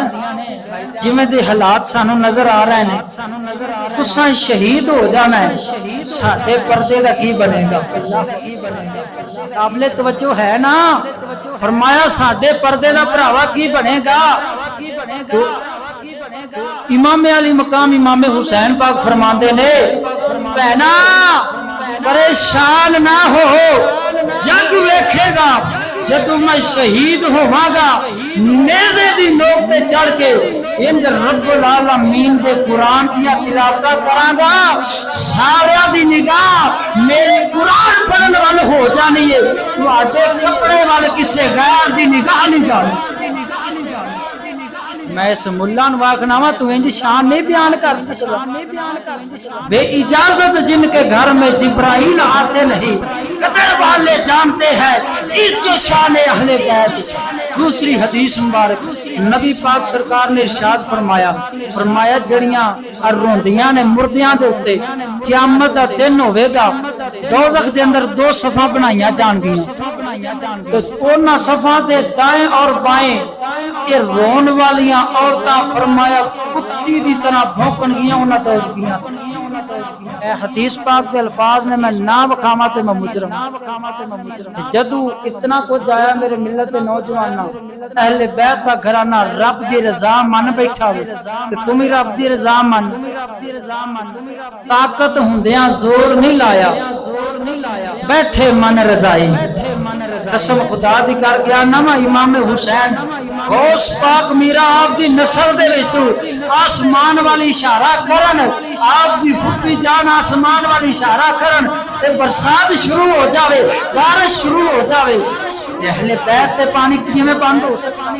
جویں دے حالات سانو نظر آ رہے ہیں تساں شہید ہو جانا ہے ساڈے پردے دا کی بنے گا قابل توجہ ہے نا فرمایا ساڈے پردے دا بھراوا کی بنے گا تو امام علی مقام امام حسین پاک فرماندے نے بہنا پریشان نہ ہو جگ ویکھے گا جدوں میں شہید ہوواں گا نیزے دی نوک تے چڑھ کے انج رب العالمین دے قرآن کی تلاوت کراں گا سارے دی نگاہ میرے قرآن پڑھن وال ہو جانی ہے تواڈے کپڑے وال کسے غیر دی نگاہ نہیں جانی میں اس ملا نو آکھنا وا تو انج شان نہیں بیان کر سکتا بے اجازت جن کے گھر میں جبرائیل آتے نہیں قدر والے جانتے ہیں عزت شان اہل بیت دوسری حدیث مبارک نبی پاک سرکار نے ارشاد فرمایا جڑیاں روندیاں نے مردیاں دے اوتے قیامت دا دن ہوے گا دوزخ دے اندر دو صفاں بنائیاں جان گیاں تو انہاں صفاں دے دائیں اور بائیں کہ رون والیاں عورتاں فرمایا کتی دی طرح بھونکن گیاں انہاں دوز گیاں اے حدیث پاک دے الفاظ نے میں نہ بخاواں تے میں مجرم جدو اتنا کچھ آیا میرے ملت دے نوجواناں اہل بیت دا گھرانہ رب دی رضا من بیٹھا ہوئے تے تم ہی رب دی رضا من طاقت ہوندیاں زور نہیں لایا بیٹھے من رضائی قسم خدا دی کر گیا نام امام حسین غوث پاک میرا آپ دی نسل دے وچوں آسمان والی اشارہ کرن آپ دی پھپھی جان آسمان والی اشارہ کرن تے برسات شروع ہو جاوے بارش شروع ہو جاوے اہل بیت تے پانی کیویں بند ہو سکتا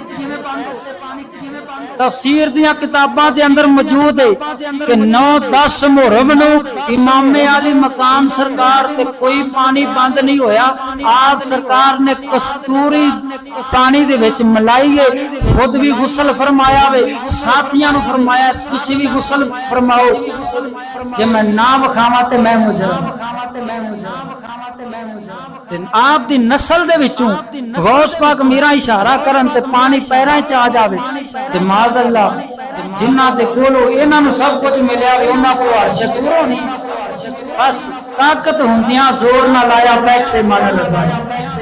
تفسیر دیاں کتاباں دے اندر موجود ہے کہ 9-10 محرم نو امام علی مقام سرکار تے کوئی پانی بند نہیں ہویا آپ سرکار نے کستوری پانی دے وچ ملائی ہے خود بھی غسل فرمایا وے ساتھیاں نو فرمایا تسی بھی غسل فرماؤ کہ میں نہ وکھاواں تے میں مجرم آپ دی نسل دے وچوں غوث پاک میرا اشارہ کرن تے پانی پیراں وچ آ جاوے تے معاذ اللہ جنہاں دے کولو انہاں نو سب کچھ ملیا وے انہاں کو عرش پورا نہیں بس طاقت ہوندیاں زور نہ لایا بیٹھے من رضایا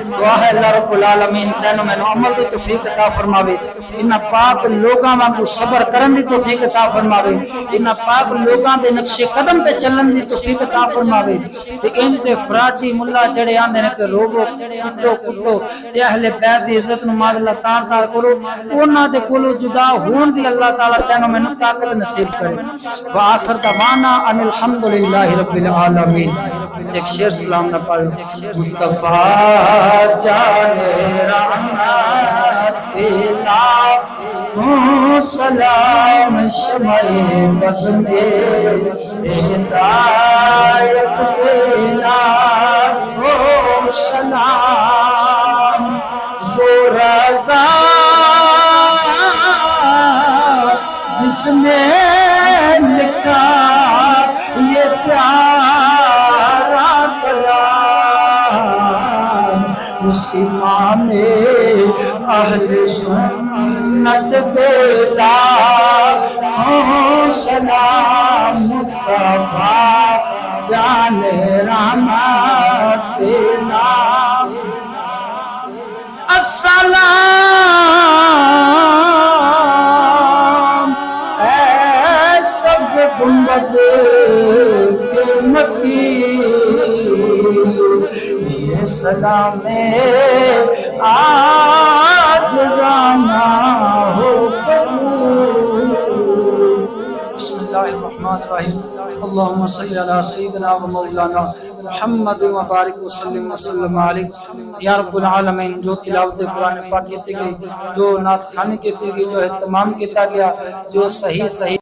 دعا ہے اللہ رب العالمین تینوں مینوں عمل دی توفیق عطا فرماوے انہاں پاک لوگاں وانگو صبر کرن دی توفیق عطا فرماوے انہاں پاک لوگاں دے نقش قدم تے چلن دی توفیق عطا فرماوے تے ان تے فراٹی ملا جڑے آندے نے کہ روبو کٹو تے اہل بیت دی عزت نو ماذ اللہ تار کرو انہاں دے کولو جدا ہون دی اللہ تعالی تینوں مینوں طاقت نصیب کرے واخر دعوانا ان الحمدللہ رب العالمین ایک شعر سلام نہ پڑھ مصطفیٰ جان رحمت لاکھوں سلام شمع بس میں ہدایت لاکھوں سلام وہ رضا جس نے لکھا یہ پیارا کلام اس امام اہل سنت پہ لاکھوں سلام مصطفیٰ جان رحمت پہ السلام اے سبز گنبد مکی یہ سلام آج جانا ہو بسم اللہ الرحمن الرحیم اللہم صلی علی سیدنا و مولانا محمد و بارک وسلم وسلم علیہ یا رب العالمین جو تلاوت قرآن پاک کیتی گئی جو نعت خوانی کیتی گئی جو اہتمام کیتا گیا جو صحیح